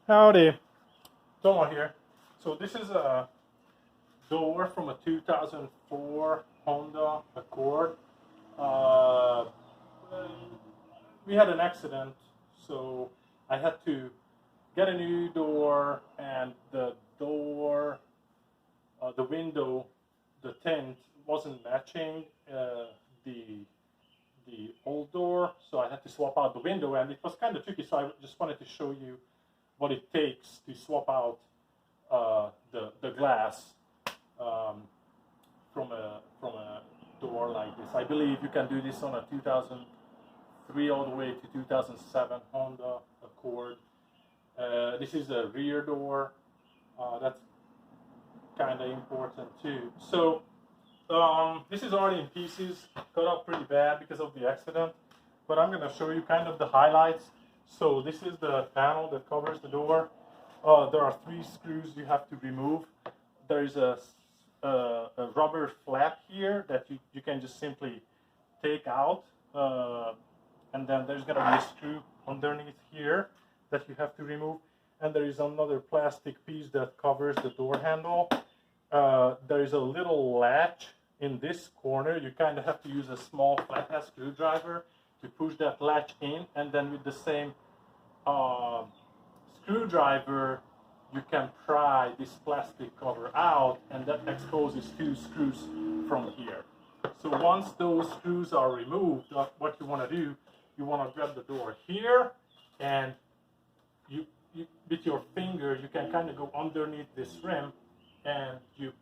Howdy, Tomo here. So this is a door from a 2004 Honda Accord. Uh, we had an accident, so I had to get a new door, and the door, the window, the tint wasn't matching the the old door, so I had to swap out the window, and it was kind of tricky. So I just wanted to show you what it takes to swap out the glass um, from a door like this. I believe you can do this on a 2003 all the way to 2007 Honda Accord. This is a rear door. That's kind of important too. So this is already in pieces, cut up pretty bad because of the accident. But I'm going to show you kind of the highlights. So this is the panel that covers the door. There are 3 screws you have to remove. There is a rubber flap here that you can just simply take out. And then there's going to be a screw underneath here that you have to remove. And there is another plastic piece that covers the door handle. There is a little latch in this corner. You kind of have to use a small flathead screwdriver to push that latch in, and then with the same screwdriver you can pry this plastic cover out, and that exposes 2 screws from here. So once those screws are removed, what you want to do, you want to grab the door here, and you with your finger you can kind of go underneath this rim, and you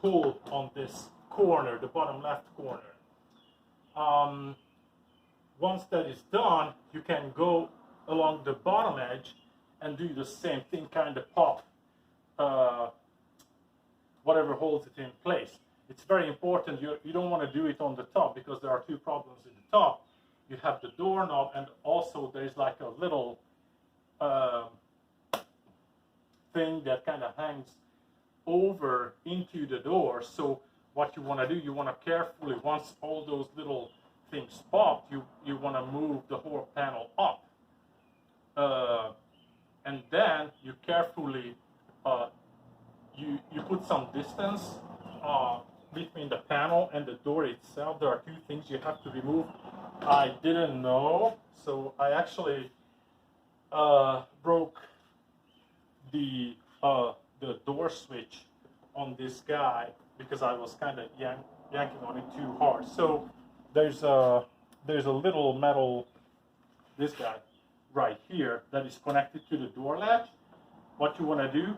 pull on this corner, the bottom left corner. Once that is done, you can go along the bottom edge and do the same thing, kind of pop whatever holds it in place. It's very important. You don't want to do it on the top, because there are 2 problems in the top. You have the doorknob, and also there's like a little thing that kind of hangs over into the door. So what you want to do, you want to carefully, once all those little things pop, you want to move the whole panel up, and then you carefully you put some distance between the panel and the door itself. There are 2 things you have to remove. I didn't know, so I actually broke the door switch on this guy because I was kind of yanking on it too hard. So there's a little metal, this guy right here, that is connected to the door latch. What you want to do,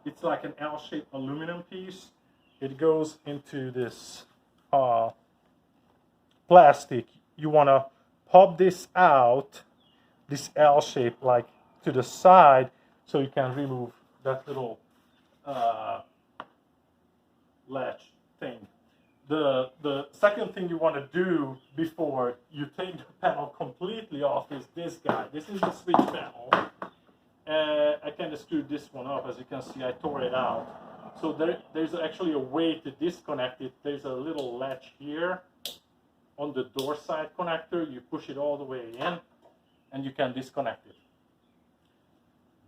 it's like an L-shaped aluminum piece. It goes into this plastic. You want to pop this out, this L shape, like to the side, so you can remove that little latch thing. The second thing you want to do before you take the panel completely off is this guy. This is the switch panel. I kind of screwed this one up. As you can see, I tore it out. So there's actually a way to disconnect it. There's a little latch here on the door side connector. You push it all the way in, and you can disconnect it.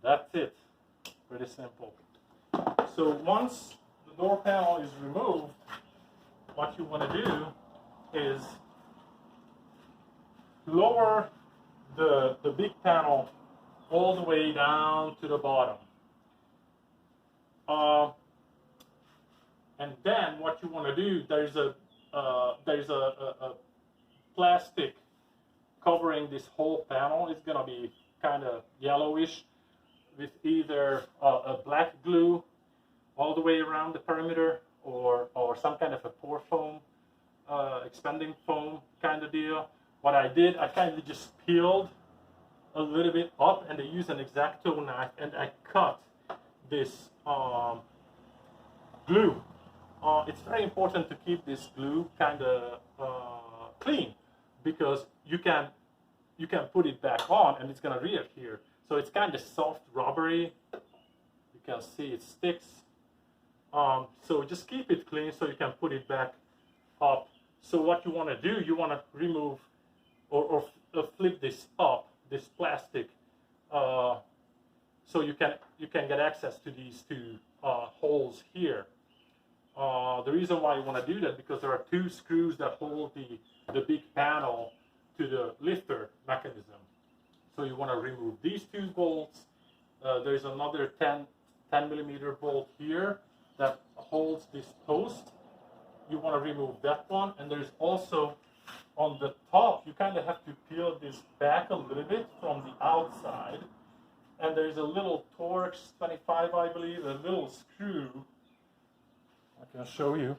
That's it. Pretty simple. So once the door panel is removed, what you want to do is lower the big panel all the way down to the bottom. And then what you want to do, there's a plastic covering this whole panel. It's going to be kind of yellowish, with either a black glue all the way around the perimeter, or some kind of a pour foam, expanding foam kind of deal. What I did, I kind of just peeled a little bit up, and I used an X-Acto knife, and I cut this glue. It's very important to keep this glue kind of clean, because you can put it back on and it's going to readhere. So it's kind of soft, rubbery. You can see it sticks. So just keep it clean so you can put it back up. So what you want to do, you want to remove or flip this up, this plastic, so so you can get access to these two holes here. The reason why you want to do that because there are two screws that hold the big panel to the lifter mechanism. So you want to remove these two bolts. There's another 10 millimeter bolt here that holds this post. You want to remove that one, and there's also on the top, you kind of have to peel this back a little bit from the outside, and there's a little Torx 25, I believe, a little screw. I can show you.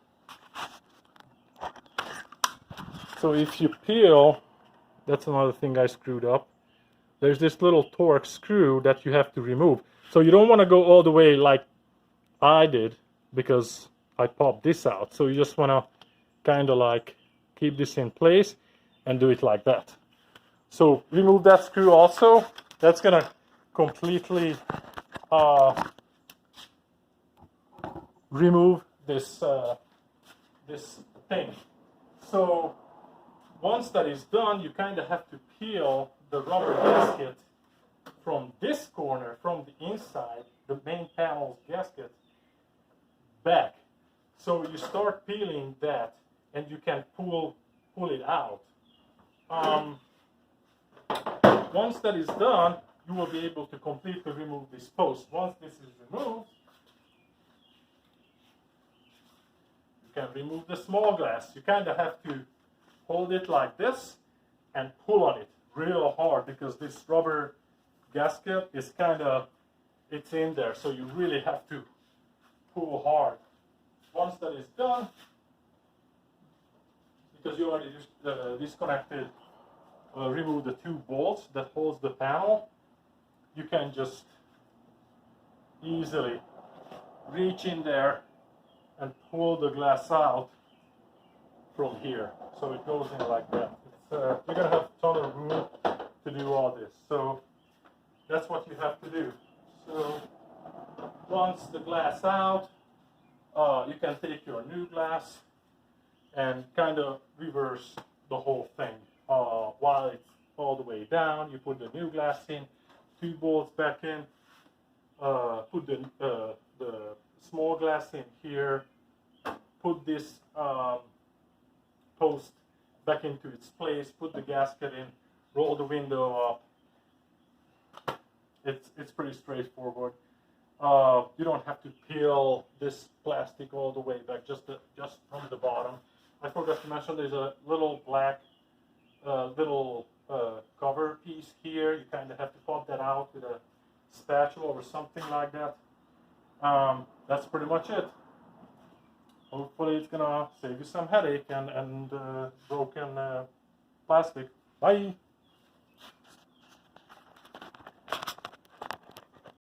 So if you peel, that's another thing I screwed up. There's this little Torx screw that you have to remove. So you don't want to go all the way like I did, because I popped this out. So you just want to kind of like keep this in place and do it like that. So remove that screw also. That's going to completely remove this this thing. So once that is done, you kind of have to peel the rubber gasket from this corner, from the inside, the main panel's gasket, back. So you start peeling that, and you can pull it out. Once that is done, you will be able to completely remove this post. Once this is removed, you can remove the small glass. You kind of have to hold it like this and pull on it real hard, because this rubber gasket is it's in there, so you really have to pull hard. Once that is done, because you already disconnected, remove the two bolts that holds the panel, you can just easily reach in there and pull the glass out from here. So it goes in like that. You're gonna have a ton of room to do all this. So that's what you have to do. So once the glass out, you can take your new glass and kind of reverse the whole thing. While it's all the way down, you put the new glass in, two bolts back in, put the small glass in here, put this post back into its place, put the gasket in, roll the window up. It's pretty straightforward. You don't have to peel this plastic all the way back, just from the bottom. I forgot to mention there's a little black cover piece here. You kind of have to pop that out with a spatula or something like that. That's pretty much it. Hopefully it's gonna save you some headache and broken plastic. Bye.